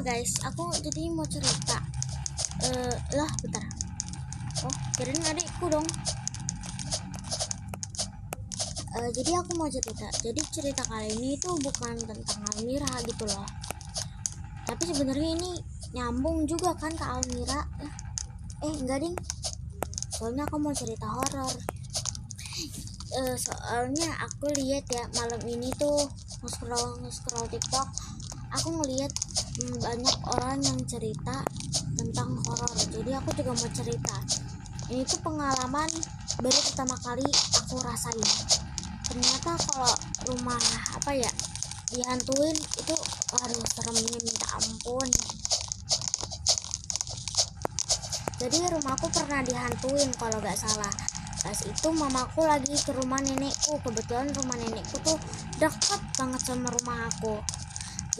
guys, aku jadi mau cerita. Lah bentar. Oh, kirain adikku dong. Jadi aku mau cerita. Jadi cerita kali ini itu bukan tentang Almira gitu loh. Tapi sebenarnya ini nyambung juga kan ke Almira. Enggak ding. Soalnya aku mau cerita horor. Soalnya aku lihat ya malam ini tuh nge-scroll TikTok, aku ngelihat banyak orang yang cerita tentang horor. Jadi aku juga mau cerita. Ini tuh pengalaman baru pertama kali aku rasain. Ternyata kalau rumah dihantuin itu harus seremnya minta ampun. Jadi rumahku pernah dihantuin kalau nggak salah. Pas itu mamaku lagi ke rumah nenekku. Kebetulan rumah nenekku tuh dekat banget sama rumah aku.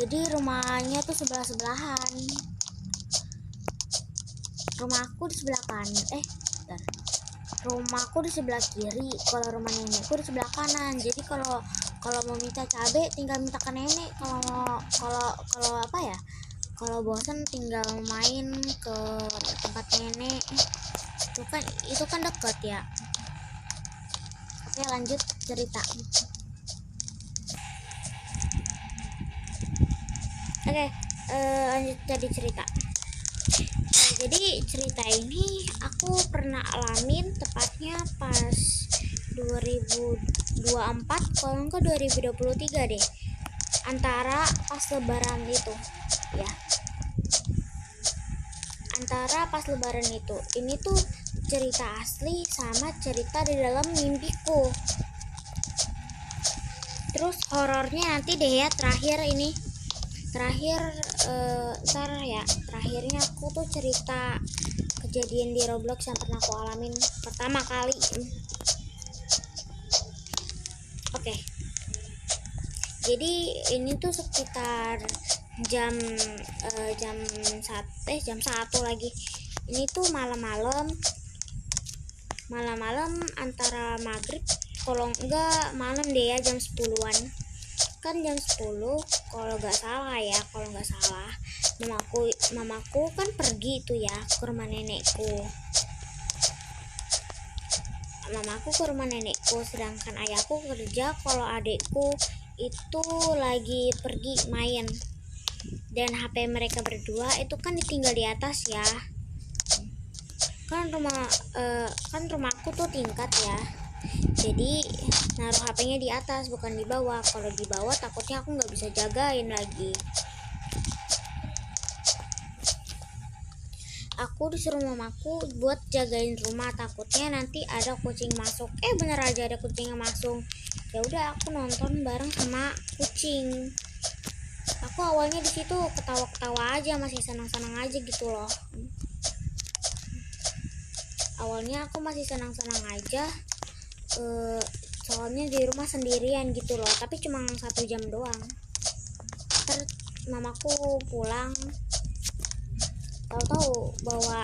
Jadi rumahnya tuh sebelah-sebelahan. Rumahku di sebelah kanan. Rumahku di sebelah kiri. Kalau rumah nenekku di sebelah kanan. Jadi kalau mau minta cabai tinggal minta ke nenek. Kalau bosan tinggal main ke tempat nenek. Itu kan dekat ya. Oke, lanjut cerita. Lanjut jadi cerita. Jadi cerita ini aku pernah alamin tepatnya pas 2024 kalau enggak 2023 deh, antara pas lebaran itu ya, ini tuh cerita asli sama cerita di dalam mimpiku. Terus horornya nanti deh ya, terakhirnya aku tuh cerita kejadian di Roblox yang pernah aku alamin pertama kali. Oke. Jadi ini tuh sekitar jam 1 lagi. Ini tuh malam-malam antara maghrib, kalau enggak malam deh ya, jam 10-an. Kan jam 10 kalau nggak salah mamaku kan pergi tuh ya ke rumah nenekku. Sedangkan ayahku kerja. Kalau adekku itu lagi pergi main, dan HP mereka berdua itu kan ditinggal di atas ya. Kan rumahku tuh tingkat ya, jadi naruh HP-nya di atas bukan di bawah. Kalau di bawah takutnya aku nggak bisa jagain lagi. Aku disuruh mamaku buat jagain rumah, takutnya nanti ada kucing masuk. Bener aja ada kucing yang masuk. Ya udah, aku nonton bareng sama kucing. Aku awalnya di situ ketawa-ketawa aja, masih senang-senang aja gitu loh. Awalnya aku masih senang-senang aja. Soalnya di rumah sendirian gitu loh, tapi cuma 1 jam doang. Terus mamaku pulang, tahu-tahu bawa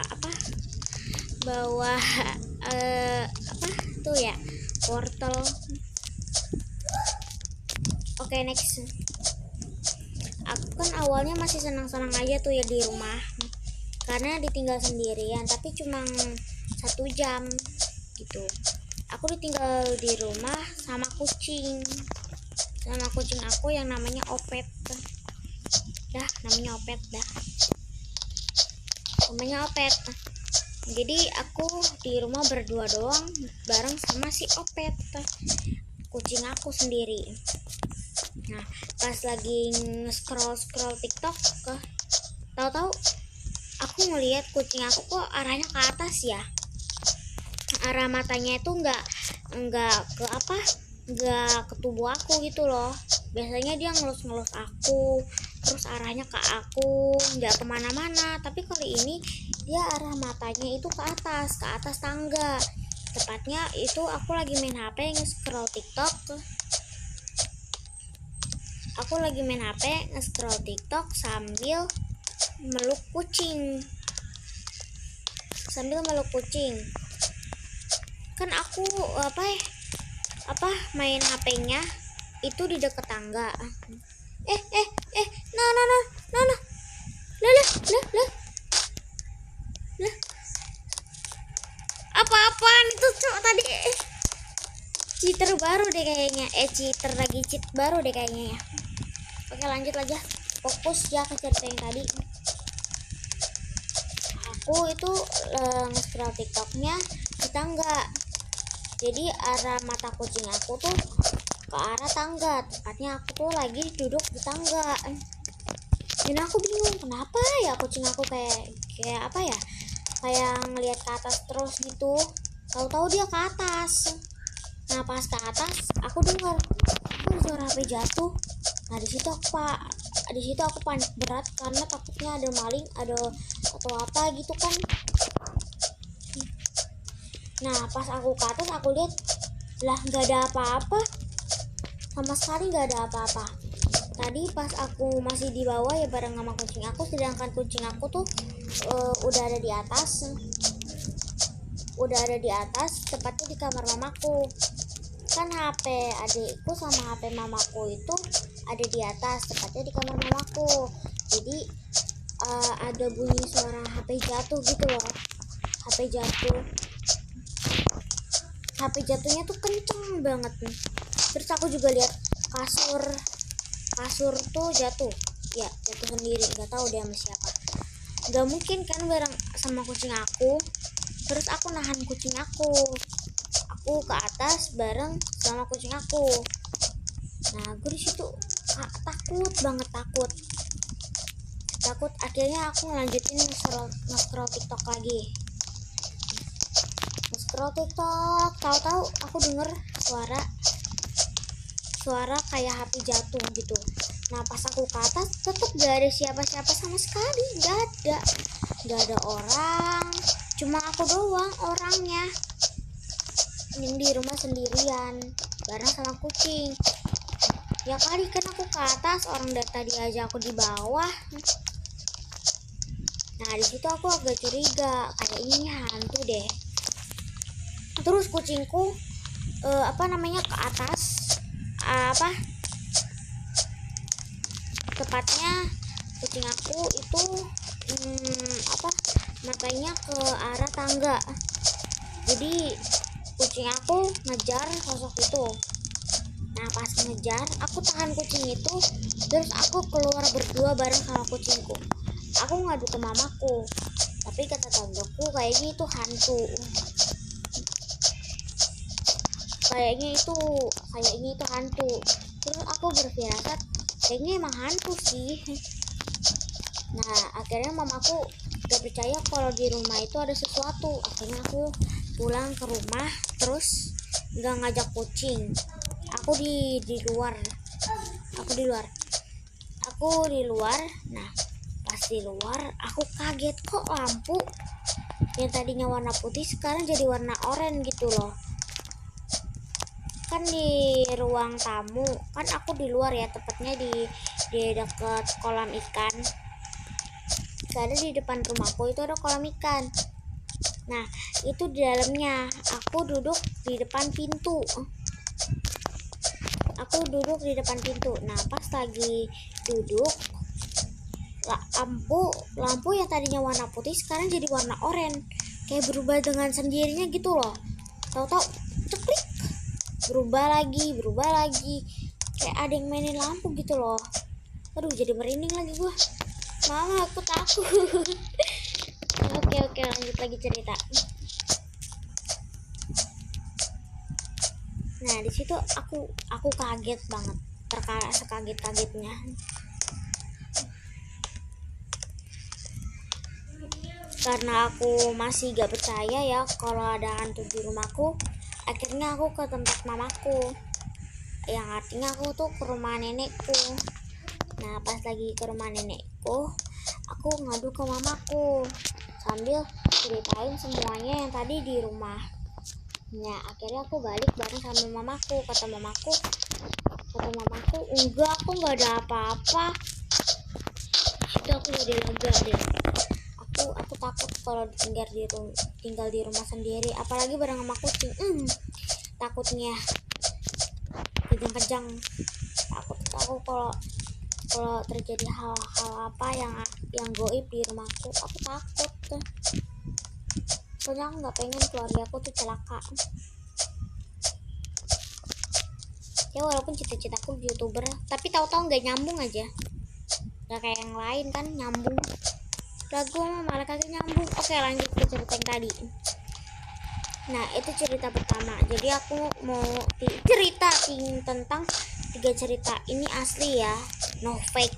wortel. Oke, next. Aku kan awalnya masih senang-senang aja tuh ya di rumah, karena ditinggal sendirian, tapi cuma 1 jam gitu. Aku ditinggal di rumah sama kucing aku yang namanya Opet. Namanya Opet. Jadi aku di rumah berdua doang bareng sama si Opet, kucing aku sendiri. Nah, pas lagi scroll TikTok, tahu-tahu aku ngelihat kucing aku kok arahnya ke atas ya. Arah matanya itu nggak ke tubuh aku gitu loh. Biasanya dia ngelus aku, terus arahnya ke aku, nggak kemana-mana. Tapi kali ini dia arah matanya itu ke atas tangga. Tepatnya itu aku lagi main HP nge-scroll TikTok sambil meluk kucing. Kan aku main HP-nya itu di dekat tangga. No. cheater baru deh kayaknya, cheater lagi cheat baru deh kayaknya ya. Oke, lanjut aja, fokus ya ke cerita yang tadi. Aku itu nge-scroll TikToknya di tangga, jadi arah mata kucing aku tuh ke arah tangga, tepatnya aku tuh lagi duduk di tangga. Dan aku bingung kenapa ya kucing aku kayak apa ya, kayak ngelihat ke atas terus gitu, tahu-tahu dia ke atas. Nah pas ke atas aku dengar suara HP jatuh. Nah di situ aku panik berat karena takutnya ada maling atau apa gitu kan. Nah pas aku ke atas aku lihat, lah nggak ada apa-apa, sama sekali nggak ada apa-apa. Tadi pas aku masih di bawah ya bareng sama kucing aku, sedangkan kucing aku tuh udah ada di atas, tepatnya di kamar mamaku. Kan HP adikku sama HP mamaku itu ada di atas, tepatnya di kamar mamaku. Jadi ada bunyi suara HP jatuh gitu loh. HP jatuhnya tuh kenceng banget nih. Terus aku juga lihat kasur tuh jatuh sendiri, nggak tahu dia sama siapa. Nggak mungkin kan bareng sama kucing aku. Terus aku nahan kucing aku ke atas bareng sama kucing aku. Nah gue di situ takut banget, takut. Akhirnya aku ngelanjutin nge-scroll TikTok lagi. Nge-scroll TikTok, tahu-tahu aku denger suara kayak HP jatuh gitu. Nah pas aku ke atas tetap gak ada siapa-siapa sama sekali, gak ada orang, cuma aku doang orangnya yang di rumah sendirian bareng sama kucing. Ya kali kan aku ke atas, orang dari tadi aja aku di bawah. Nah di situ aku agak curiga, kayaknya ini hantu deh. Terus kucingku ke atas, tepatnya kucing aku itu matanya ke arah tangga. Jadi kucing aku ngejar sosok itu. Nah pas ngejar, aku tahan kucing itu, terus aku keluar berdua bareng sama kucingku. Aku ngadu ke mamaku, tapi kata tanggaku kayaknya itu hantu. Kayaknya itu hantu. Terus aku berfirasat kayaknya emang hantu sih. Nah akhirnya mamaku gak percaya kalau di rumah itu ada sesuatu. Akhirnya aku pulang ke rumah, terus gak ngajak kucing. Aku di luar. Nah pas di luar aku kaget, kok lampu yang tadinya warna putih sekarang jadi warna oranye gitu loh. Kan di ruang tamu, kan aku di luar ya, tepatnya di dekat kolam ikan. Ada di depan rumahku itu ada kolam ikan. Nah itu di dalamnya aku duduk di depan pintu. Nah pas lagi duduk, lampu yang tadinya warna putih sekarang jadi warna oranye, kayak berubah dengan sendirinya gitu loh. Tahu-tahu ceklik, berubah lagi, kayak ada yang mainin lampu gitu loh. Aduh jadi merinding lagi gua. Mama aku takut. Oke, lanjut lagi cerita. Nah di situ aku kaget banget, sekaget-kagetnya. Karena aku masih gak percaya ya kalau ada hantu di rumahku, akhirnya aku ke tempat mamaku, yang artinya aku tuh ke rumah nenekku. Nah pas lagi ke rumah nenekku, aku ngadu ke mamaku sambil ceritain semuanya yang tadi di rumah. Nah akhirnya aku balik bareng sama mamaku. Kata mamaku enggak, aku nggak ada apa-apa. Itu aku jadi lega deh. Aku takut kalau tinggal di rumah sendiri, apalagi bareng sama kucing. Takutnya kejang-kejang. Takut aku kalau terjadi hal-hal apa yang goib di rumahku. Aku takut. Soalnya aku nggak pengen keluarga aku tuh celaka. Ya walaupun cita-citaku YouTuber, tapi tahu-tahu nggak nyambung aja. Gak kayak yang lain kan nyambung. Lagu malah kagak nyambung. Oke, lanjut ke cerita yang tadi. Nah, itu cerita pertama. Jadi aku mau cerita tentang 3 cerita. Ini asli ya, no fake.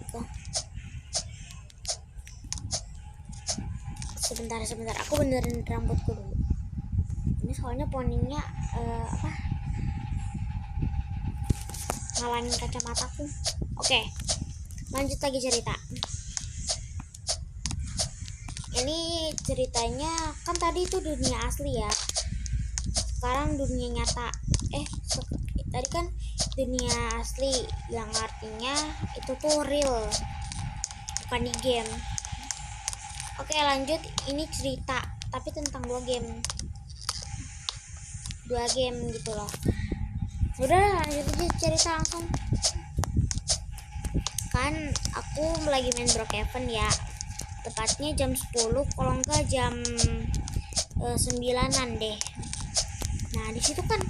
Sebentar, aku benerin rambutku dulu. Ini soalnya poningnya ngalangin kacamataku. Oke, lanjut lagi cerita. Ini ceritanya kan tadi itu dunia asli ya, sekarang dunia nyata. Tadi kan dunia asli, yang artinya itu tuh real, bukan di game. Oke, lanjut. Ini cerita tapi tentang 2 game gitu loh. Udah, lanjut aja cerita langsung. Kan aku lagi main Brookhaven ya, tepatnya jam 10, kalau enggak jam 9-an deh. Nah, di situ kan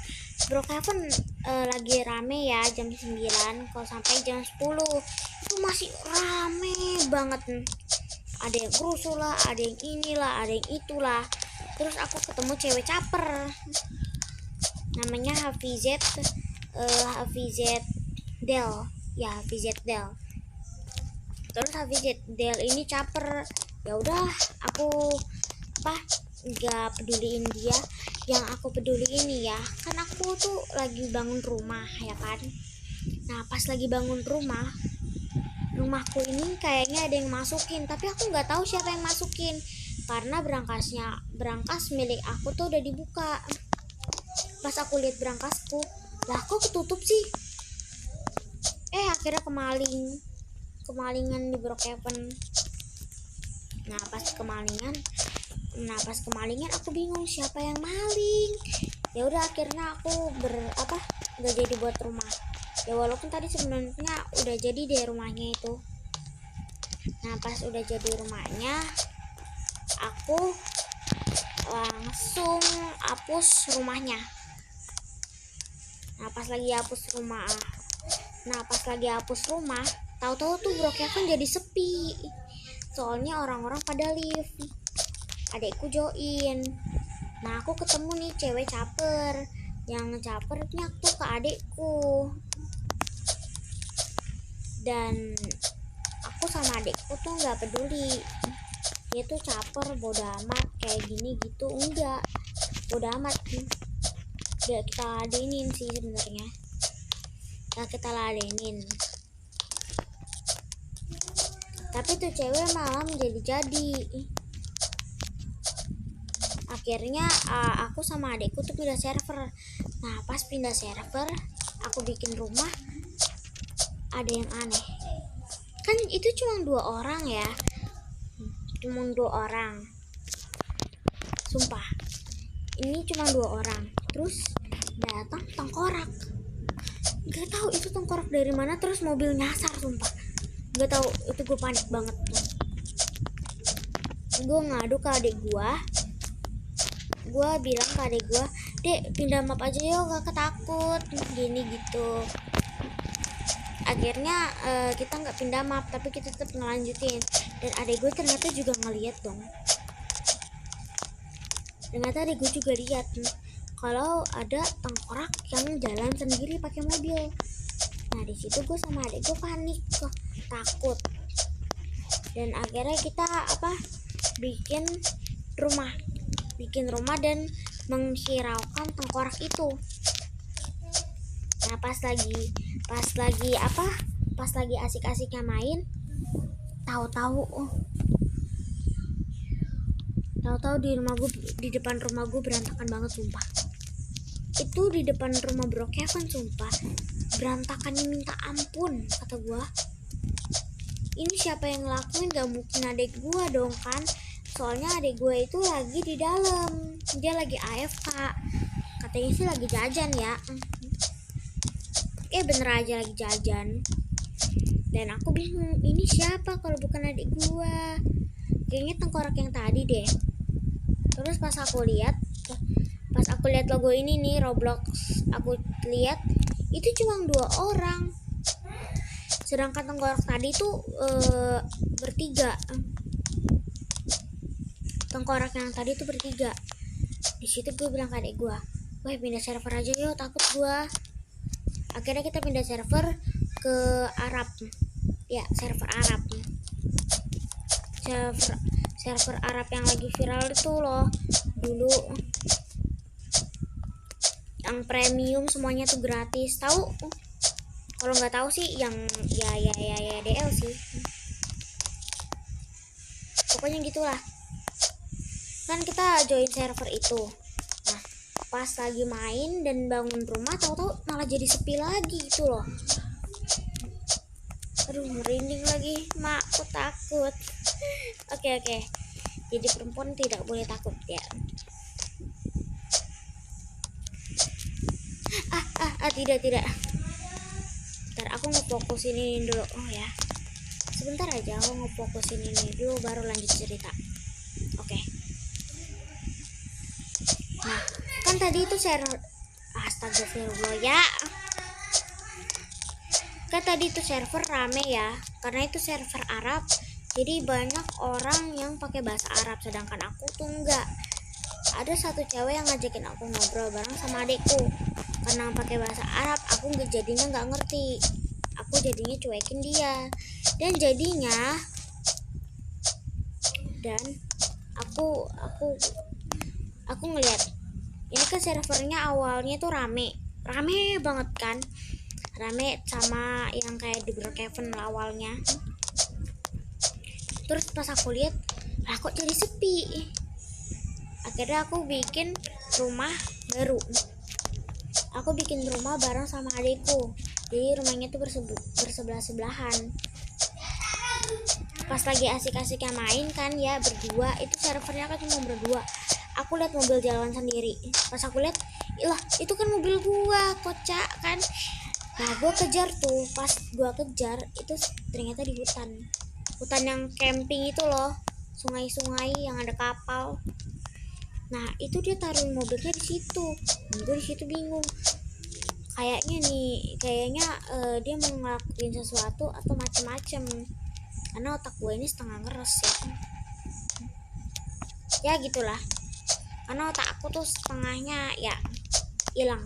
Brookhaven lagi rame ya jam 9. Kalau sampai jam 10 itu masih rame banget. Ada yang rusuh lah, ada yang inilah, ada yang itulah. Terus aku ketemu cewek caper, namanya Hafizet Del. Ya, Hafizet Del. Terus Hafizet Del ini caper. Ya udah, aku nggak peduliin dia. Yang aku peduli ini ya, kan aku tuh lagi bangun rumah ya kan. Nah, pas lagi bangun rumahku ini kayaknya ada yang masukin, tapi aku nggak tahu siapa yang masukin karena berangkas milik aku tuh udah dibuka. Pas aku lihat berangkasku, lah kok ketutup sih? Akhirnya kemalingan di Brookhaven. Nah, pas kemalingan aku bingung siapa yang maling. Ya udah, akhirnya aku nggak jadi buat rumah. Ya walaupun tadi sebenarnya udah jadi deh rumahnya itu. Nah, pas udah jadi rumahnya, aku langsung hapus rumahnya. Nah, pas lagi hapus rumah, tahu-tahu tuh Brookhaven jadi sepi. Soalnya orang-orang pada live. Adekku join. Nah, aku ketemu nih cewek caper. Yang capernya tuh ke adekku. Dan aku sama adekku tuh nggak peduli. Dia tuh caper, bodo amat kayak gini gitu. Enggak, bodo amat. Gak kita ladenin sih sebenarnya. Tapi tuh cewek malam jadi. Akhirnya aku sama adekku tuh pindah server. Nah, pas pindah server, aku bikin rumah, ada yang aneh. Kan itu cuma 2 orang ya. Sumpah. Ini cuma 2 orang. Terus datang tengkorak. Gak tahu itu tengkorak dari mana, terus mobil nyasar, sumpah. Gak tahu, itu gue panik banget tuh. Gue ngadu ke adik gue bilang ke adik gue, "Dek, pindah map aja yuk, gak ketakut." Gini gitu. Akhirnya kita nggak pindah map, tapi kita tetap ngelanjutin. Dan adik gue ternyata juga ngeliat dong. Ternyata adik gue juga lihat kalau ada tengkorak yang jalan sendiri pakai mobil. Nah, di situ gue sama adik gue panik, takut. Dan akhirnya kita bikin rumah dan menghiraukan tengkorak itu. Nah, pas lagi asik-asiknya main, tahu-tahu di depan rumah gue berantakan banget, sumpah. Itu di depan rumah Brookhaven, sumpah berantakannya minta ampun. Kata gue, ini siapa yang ngelakuin? Gak mungkin adik gue dong kan, soalnya adik gue itu lagi di dalam, dia lagi AFK. Katanya sih lagi jajan ya. Bener aja lagi jajan. Dan aku bingung, ini siapa kalau bukan adik gue? Kayaknya tengkorak yang tadi deh. Terus pas aku lihat logo ini nih, Roblox, aku lihat itu cuma 2 orang, sedangkan tengkorak tadi tuh bertiga. Tengkorak yang tadi tuh bertiga. Di situ gue bilang ke adik gue, wah pindah server aja yuk, takut gue. Akhirnya kita pindah server ke Arab, ya server Arab, server Arab yang lagi viral itu loh dulu, yang premium semuanya tuh gratis. Tahu? Kalau nggak tahu sih yang ya DL sih, pokoknya gitulah. Kan kita join server itu. Nah, pas lagi main dan bangun rumah, tahu-tahu malah jadi sepi lagi gitu loh. Aduh, merinding lagi, mak, aku takut. Oke. Jadi perempuan tidak boleh takut ya. Tidak. Bentar, aku ngefokusin ini dulu. Oh ya, sebentar aja aku ngefokusin ini dulu, baru lanjut cerita. Oke. Nah, kan tadi itu astagfirullah ya. Kan tadi itu server rame ya, karena itu server Arab. Jadi banyak orang yang pakai bahasa Arab, sedangkan aku tuh enggak. Ada satu cewek yang ngajakin aku ngobrol bareng sama adekku. Karena pakai bahasa Arab, aku jadinya nggak ngerti. Aku jadinya cuekin dia. Dan aku ngeliat ini kan servernya awalnya tuh rame banget kan, rame sama yang kayak di Brookhaven awalnya. Terus pas aku lihat, lah kok jadi sepi. Akhirnya aku bikin rumah baru. Aku bikin rumah bareng sama adikku. Jadi rumahnya tuh bersebelah-sebelahan. Pas lagi asik-asiknya main kan ya berdua, itu servernya kan cuma berdua. Aku lihat mobil jalan sendiri. Pas aku lihat, ilah itu kan mobil gua, kocak kan. Nah, gua kejar tuh. Pas gua kejar, itu ternyata di hutan yang camping itu loh, sungai-sungai yang ada kapal. Nah, itu dia taruh mobilnya di situ. Gue di situ bingung. Kayaknya dia mau ngelakuin sesuatu atau macem-macem. Karena otak gue ini setengah ngeres ya. Ya gitulah. Karena otak aku tuh setengahnya ya hilang.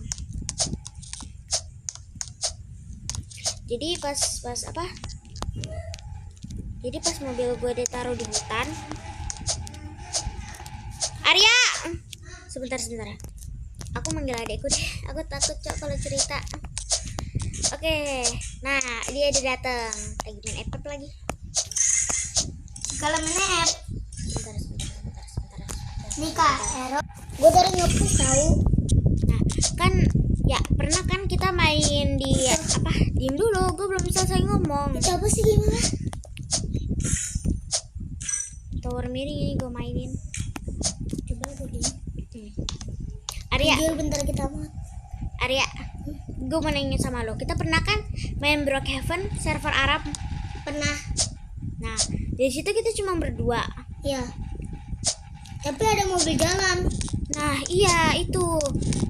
Jadi pas mobil gue ditaruh di hutan. Arya, sebentar. Aku manggil adekku deh. Aku takut kalau cerita. Oke, nah dia udah datang. Lagi main iPad lagi. Kalau main app. Sebentar. Nikah, gue dari nyopus tahu. Nah, kan ya pernah kan kita main di apa? Diam dulu, gue belum selesai ngomong. Itu apa sih gimana? Tower miring ini gue mainin. Coba gue lihat. Arya, Bentar kita mau. Arya, gue mau nanya sama lo. Kita pernah kan main Brookhaven server Arab? Pernah. Nah, di situ kita cuma berdua. Ya. Tapi ada mobil jalan. Nah, iya itu.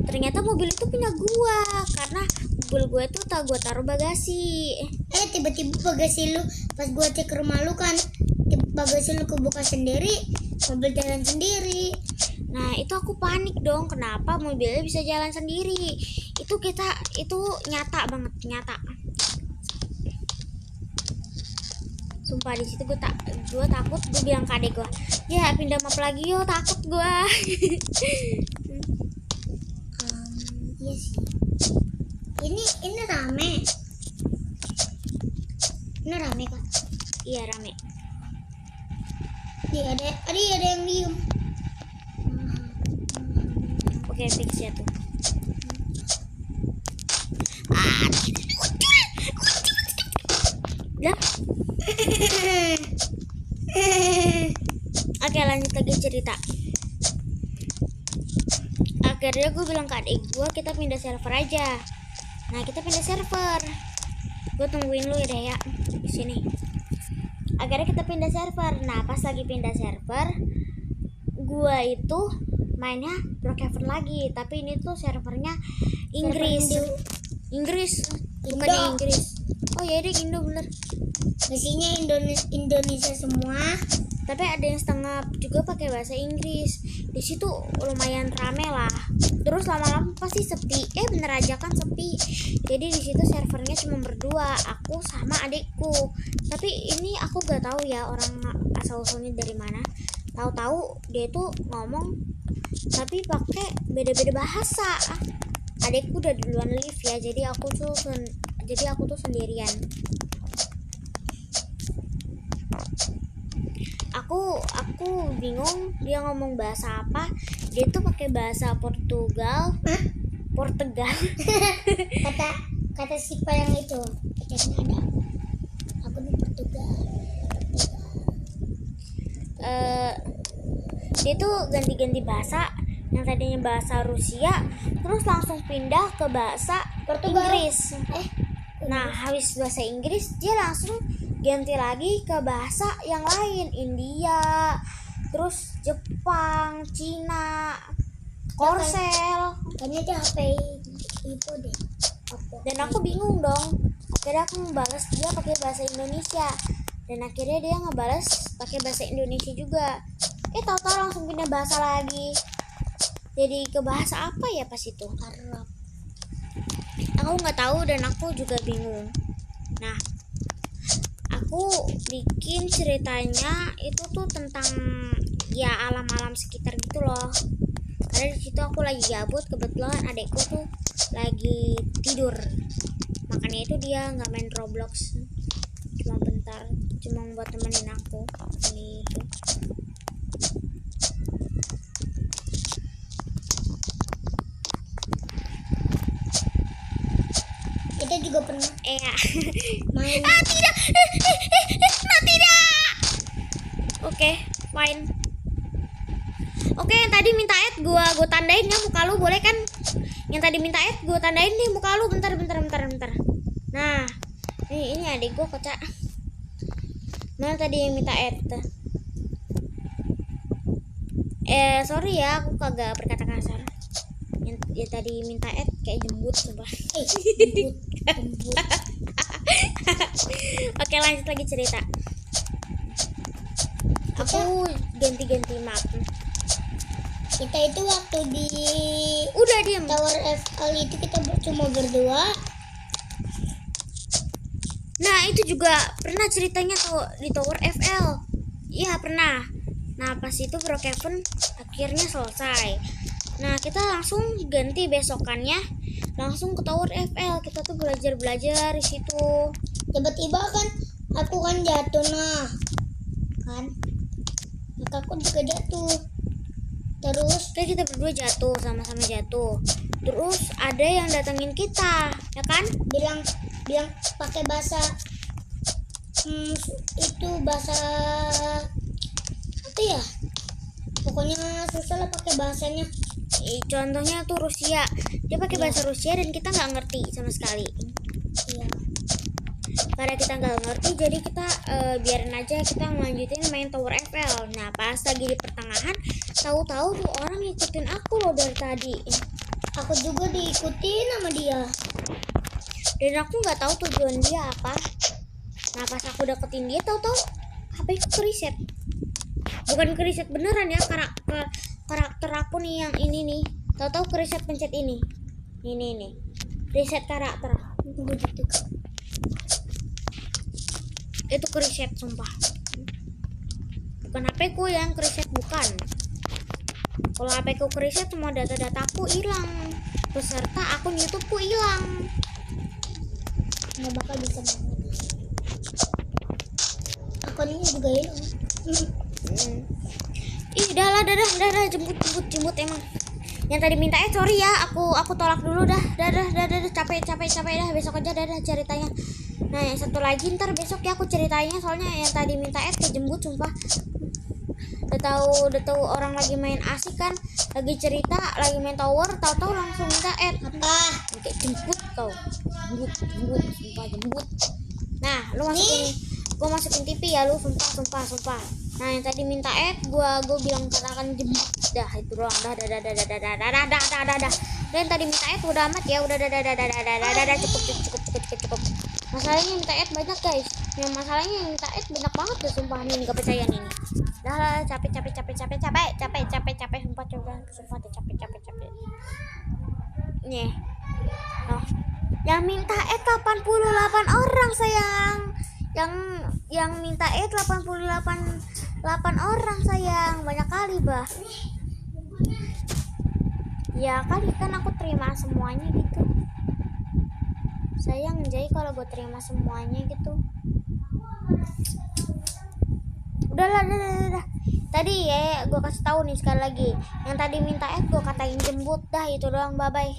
Ternyata mobil itu punya gua karena mobil gua itu gua taruh bagasi. Tiba-tiba bagasi lu pas gua cek ke rumah lu kan, bagasi lu kebuka sendiri, mobil jalan sendiri. Nah, itu aku panik dong. Kenapa mobilnya bisa jalan sendiri? Itu nyata banget, nyata. Sumpah di situ gue takut. Gue bilang ke adek gue, ya pindah map lagi yo, takut gue. Iya sih. Ini rame. Ini rame kan? Iya rame. Iya ada yang diem. Oke, fix ya tuh. Lah. Oke, lanjut lagi cerita. Akhirnya gue bilang ke adik gue, kita pindah server aja. Nah, kita pindah server. Gue tungguin lu ya di sini. Akhirnya kita pindah server. Nah, pas lagi pindah server, gue itu mainnya Brookhaven lagi, tapi ini tuh servernya Inggris. Inggris, bukannya Indo. Inggris. Oh ya deh, Indo bener. Isinya Indonesia semua. Tapi ada yang setengah juga pakai bahasa Inggris. Di situ lumayan rame lah. Terus lama-lama pasti sepi. Bener aja kan sepi. Jadi di situ servernya cuma berdua, aku sama adikku. Tapi ini aku gak tahu ya orang asal usulnya dari mana. Tahu-tahu dia tuh ngomong tapi pakai beda-beda bahasa. Adikku udah duluan live ya, jadi aku tuh sendirian. Aku bingung dia ngomong bahasa apa. Dia tuh pakai bahasa Portugal. Kata si yang itu katanya ada aku di Portugal. Dia tuh ganti-ganti bahasa. Yang tadinya bahasa Rusia terus langsung pindah ke bahasa Portugal. Inggris. Nah, habis bahasa Inggris dia langsung ganti lagi ke bahasa yang lain, India, terus Jepang, Cina, Korsel. Kayaknya dia HP itu deh. Dan aku bingung dong. Akhirnya aku ngebalas dia pakai bahasa Indonesia. Dan akhirnya dia ngebalas pakai bahasa Indonesia juga. Tahu-tahu langsung pindah bahasa lagi. Jadi ke bahasa apa ya pas itu? Arab. Aku nggak tahu dan aku juga bingung. Nah, aku bikin ceritanya itu tuh tentang ya alam-alam sekitar gitu loh. Karena di situ aku lagi gabut, kebetulan adekku tuh lagi tidur. Makanya itu dia nggak main Roblox. Cuma bentar, cuma buat temenin aku. Gitu. Kita juga pernah main. Tidak. Tidak. Oke, fine. Oke, yang tadi minta add gua tandain ya muka lu, boleh kan? Yang tadi minta add gua tandain nih muka lu, bentar. Nah, ini adik gua kocak. Mana tadi yang minta add? Sorry ya, aku kagak berkata kasar. Yang tadi minta add kayak jembut sumpah. Jembut. Oke, lanjut lagi cerita. Aku ganti-ganti map. Kita itu waktu di Udah diem. Tower FL itu kita cuma berdua. Nah, itu juga pernah ceritanya tuh di Tower FL. Iya, pernah. Nah, pas itu Brookhaven akhirnya selesai. Nah, kita langsung ganti besokannya langsung ke Tower FL. Kita tuh belajar di situ. Tiba-tiba kan aku kan jatuh kan aku juga jatuh. Terus kita berdua jatuh, sama-sama jatuh. Terus ada yang datengin kita, ya kan? bilang pakai bahasa itu bahasa apa ya? Pokoknya susah lah pakai bahasanya. Contohnya tuh Rusia. Dia pakai bahasa Rusia dan kita nggak ngerti sama sekali. Iya. Karena kita nggak ngerti, jadi kita biarin aja, kita ngelanjutin main Tower FL. Nah, pas lagi di pertengahan, tahu-tahu tuh orang ngikutin aku loh dari tadi. Aku juga diikutin sama dia. Dan aku nggak tahu tujuan dia apa. Nah, pas aku deketin dia, tahu-tahu HP aku kereset. Bukan kereset beneran ya, karakter aku nih yang ini nih. Tahu-tahu kereset pencet ini. Ini. Reset karakter. Itu kereset sumpah. Bukan HP ku yang kereset, bukan. Kalau HP ku kereset semua data-dataku hilang, beserta akun YouTube ku hilang. Nggak bakal bisa banget. Akunnya juga hilang. Dah jemput emang. Yang tadi minta sorry ya, aku tolak dulu dah. Capek dah, besok aja dah ceritanya. Nah, yang satu lagi ntar besok ya aku ceritanya, soalnya yang tadi minta kejembut sumpah. Udah tahu orang lagi main asik kan, lagi cerita, lagi main tower, tahu-tahu langsung minta Apa? kayak jemput tau. Jemput. Nah, lu masukin TV ya lu, sumpah. Nah yang tadi minta gue bilang katakan jemput dah, itu doang. Dah. Dan tadi minta udah amat ya, udah dah, cukup. Masalahnya minta banyak guys. Yang masalahnya yang minta banyak banget tuh, sumpah nih nggak percaya nih. Dah lah, capek sumpah capek. Nih. Oh. Yang minta 88 orang sayang. Yang minta 88 orang sayang, banyak kali bah. Ya kali kan aku terima semuanya gitu. Sayang jadi kalau gue terima semuanya gitu. Udahlah. Tadi ya gue kasih tahu nih sekali lagi. Yang tadi minta gue katain jemput dah, itu doang, bye bye.